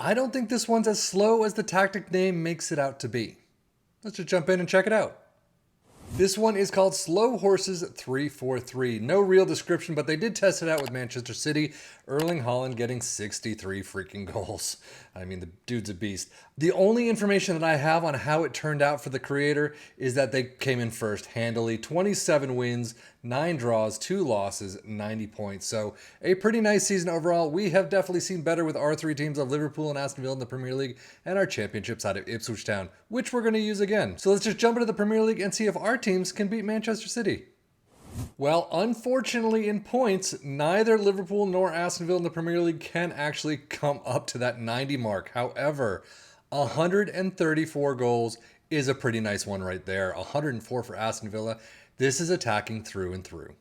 I don't think this one's as slow as the tactic name makes it out to be. Let's just jump in and check it out. This one is called Slow Horses 343. No real description, but they did test it out with Manchester City. Erling Haaland getting 63 freaking goals. I mean, the dude's a beast. The only information that I have on how it turned out for the creator is that they came in first handily. 27 wins, 9 draws, 2 losses, 90 points. So a pretty nice season overall. We have definitely seen better with our 3 teams of Liverpool and Aston Villa in the Premier League and our championship side of Ipswich Town, which we're going to use again. So let's just jump into the Premier League and see if our teams can beat Manchester City. Well, unfortunately, in points, neither Liverpool nor Aston Villa in the Premier League can actually come up to that 90 mark. However, 134 goals is a pretty nice one right there. 104 for Aston Villa. This is attacking through and through.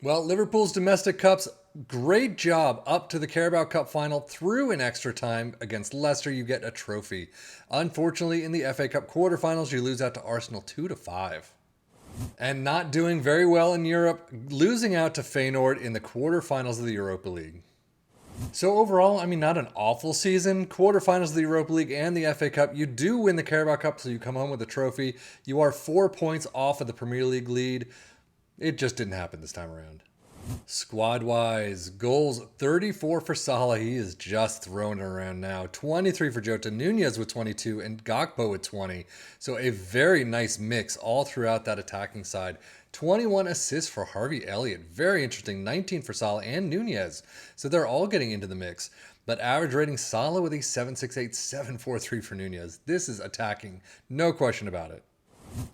Well, Liverpool's domestic cups, great job up to the Carabao Cup final through in extra time. Against Leicester, you get a trophy. Unfortunately, in the FA Cup quarterfinals, you lose out to Arsenal 2-5. And not doing very well in Europe, losing out to Feyenoord in the quarterfinals of the Europa League. So overall, I mean, not an awful season. Quarterfinals of the Europa League and the FA Cup. You do win the Carabao Cup, so you come home with a trophy. You are 4 points off of the Premier League lead. It just didn't happen this time around. Squad-wise, goals 34 for Salah. He is just throwing it around now. 23 for Jota, Nunez with 22, and Gakpo with 20. So a very nice mix all throughout that attacking side. 21 assists for Harvey Elliott. Very interesting. 19 for Salah and Nunez. So they're all getting into the mix. But average rating Salah with a 7.68, 7.43 for Nunez. This is attacking. No question about it.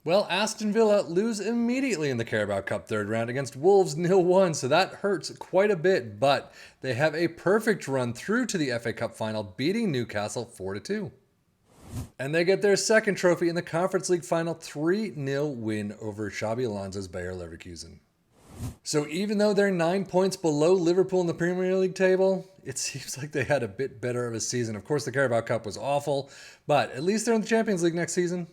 Well, Aston Villa lose immediately in the Carabao Cup third round against Wolves 0-1, so that hurts quite a bit, but they have a perfect run through to the FA Cup final, beating Newcastle 4-2. And they get their second trophy in the Conference League final, 3-0 win over Xabi Alonso's Bayer Leverkusen. So even though they're 9 points below Liverpool in the Premier League table, it seems like they had a bit better of a season. Of course, the Carabao Cup was awful, but at least they're in the Champions League next season.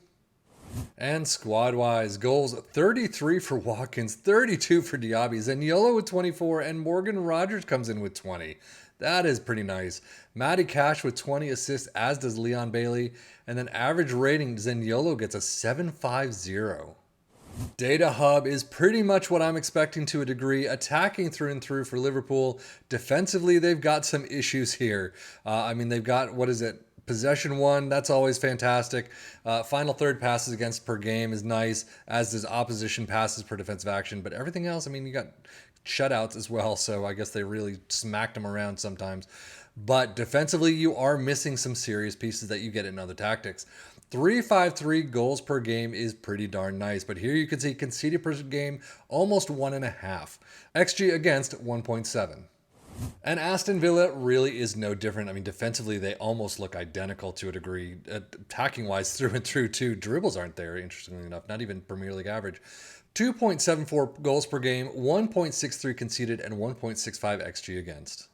And squad-wise, goals 33 for Watkins, 32 for Diaby, Zaniolo with 24, and Morgan Rogers comes in with 20. That is pretty nice. Matty Cash with 20 assists, as does Leon Bailey. And then average rating, Zaniolo gets a 7.50. Data Hub is pretty much what I'm expecting to a degree, attacking through and through for Liverpool. Defensively, they've got some issues here. They've got, possession 1, that's always fantastic. Final third passes against per game is nice, as does opposition passes per defensive action. But everything else, you got shutouts as well, so I guess they really smacked them around sometimes. But defensively, you are missing some serious pieces that you get in other tactics. 3.53 goals per game is pretty darn nice, but here you can see conceded per game almost 1.5. XG against 1.7. And Aston Villa really is no different. Defensively, they almost look identical to a degree. Attacking-wise, through and through, too. Dribbles aren't there, interestingly enough. Not even Premier League average. 2.74 goals per game, 1.63 conceded, and 1.65 XG against.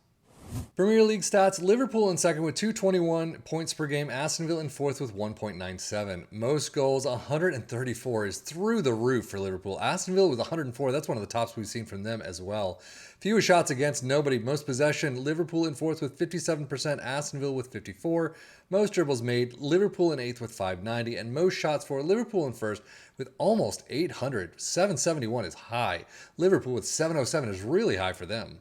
Premier League stats, Liverpool in second with 221 points per game, Aston Villa in fourth with 1.97. Most goals, 134, is through the roof for Liverpool. Aston Villa with 104, that's one of the tops we've seen from them as well. Fewest shots against, nobody. Most possession, Liverpool in fourth with 57%, Aston Villa with 54. Most dribbles made, Liverpool in eighth with 590, and most shots for Liverpool in first with almost 800. 771 is high. Liverpool with 707 is really high for them.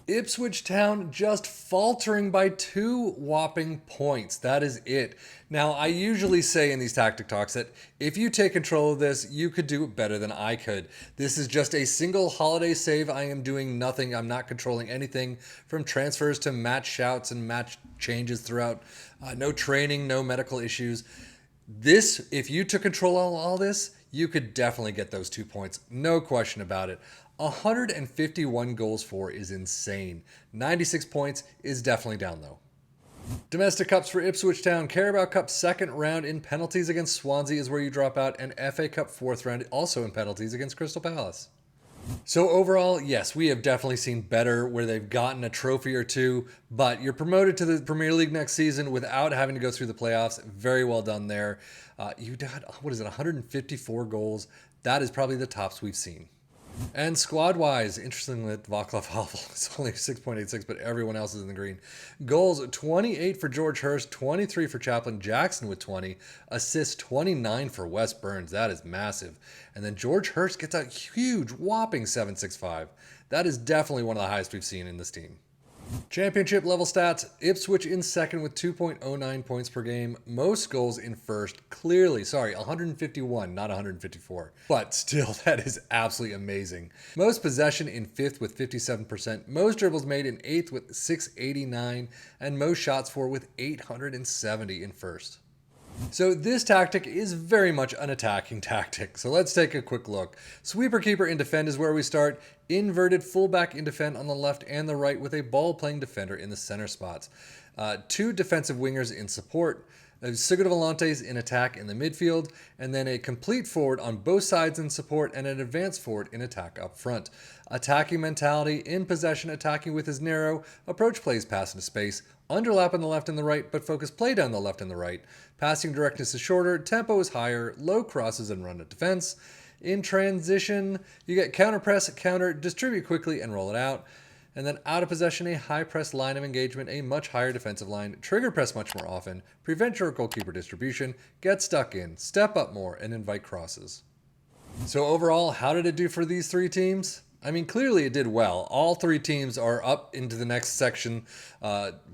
Ipswich Town just faltering by 2 whopping points. That is it. Now, I usually say in these tactic talks that if you take control of this, you could do it better than I could. This is just a single holiday save. I am doing nothing. I'm not controlling anything from transfers to match shouts and match changes throughout. No training, no medical issues. This, if you took control of all this, you could definitely get those 2 points. No question about it. 151 goals for is insane. 96 points is definitely down though. Domestic cups for Ipswich Town. Carabao Cup second round in penalties against Swansea is where you drop out, and FA Cup fourth round also in penalties against Crystal Palace. So overall, yes, we have definitely seen better where they've gotten a trophy or two, but you're promoted to the Premier League next season without having to go through the playoffs. Very well done there. You got, 154 goals. That is probably the tops we've seen. And squad-wise, interestingly, Václav Havel is only 6.86, but everyone else is in the green. Goals, 28 for George Hurst, 23 for Chaplin Jackson with 20. Assists, 29 for Wes Burns. That is massive. And then George Hurst gets a huge, whopping 7.65. That is definitely one of the highest we've seen in this team. Championship level stats, Ipswich in second with 2.09 points per game. Most goals in first, clearly, 151, not 154. But still, that is absolutely amazing. Most possession in fifth with 57%. Most dribbles made in eighth with 689. And most shots for with 870 in first. So this tactic is very much an attacking tactic. So let's take a quick look. Sweeper keeper in defend is where we start. Inverted fullback in defend on the left and the right with a ball-playing defender in the center spots. Two defensive wingers in support. Sigurd Volantes in attack in the midfield, and then a complete forward on both sides in support and an advanced forward in attack up front. Attacking mentality, in possession, attacking with his narrow, approach plays pass into space, underlap on the left and the right, but focus play down the left and the right. Passing directness is shorter, tempo is higher, low crosses and run at defense. In transition, you get counter press, counter, distribute quickly and roll it out. And then out of possession, a high press line of engagement, a much higher defensive line, trigger press much more often, prevent your goalkeeper distribution, get stuck in, step up more, and invite crosses. So overall, how did it do for these three teams? I mean, clearly it did well. All three teams are up into the next section.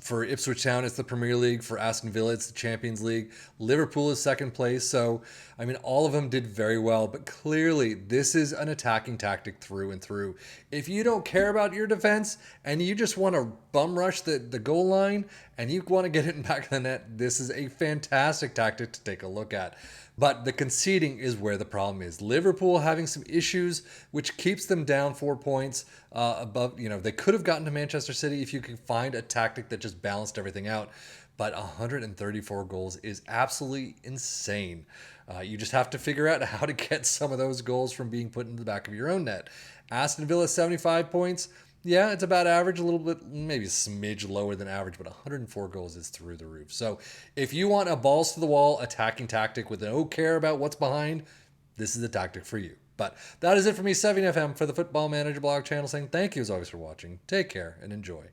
For Ipswich Town, it's the Premier League. For Aston Villa, it's the Champions League. Liverpool is second place. So, I mean, all of them did very well. But clearly, this is an attacking tactic through and through. If you don't care about your defense and you just want to bum rush the goal line and you want to get it in back of the net, this is a fantastic tactic to take a look at. But the conceding is where the problem is. Liverpool having some issues, which keeps them down 4 points above. They could have gotten to Manchester City if you could find a tactic that just balanced everything out. But 134 goals is absolutely insane. You just have to figure out how to get some of those goals from being put in the back of your own net. Aston Villa, 75 points. Yeah, it's about average, a little bit, maybe a smidge lower than average, but 104 goals is through the roof. So if you want a balls to the wall attacking tactic with no care about what's behind, this is the tactic for you. But that is it for me, 7FM, for the Football Manager blog channel, saying thank you as always for watching. Take care and enjoy.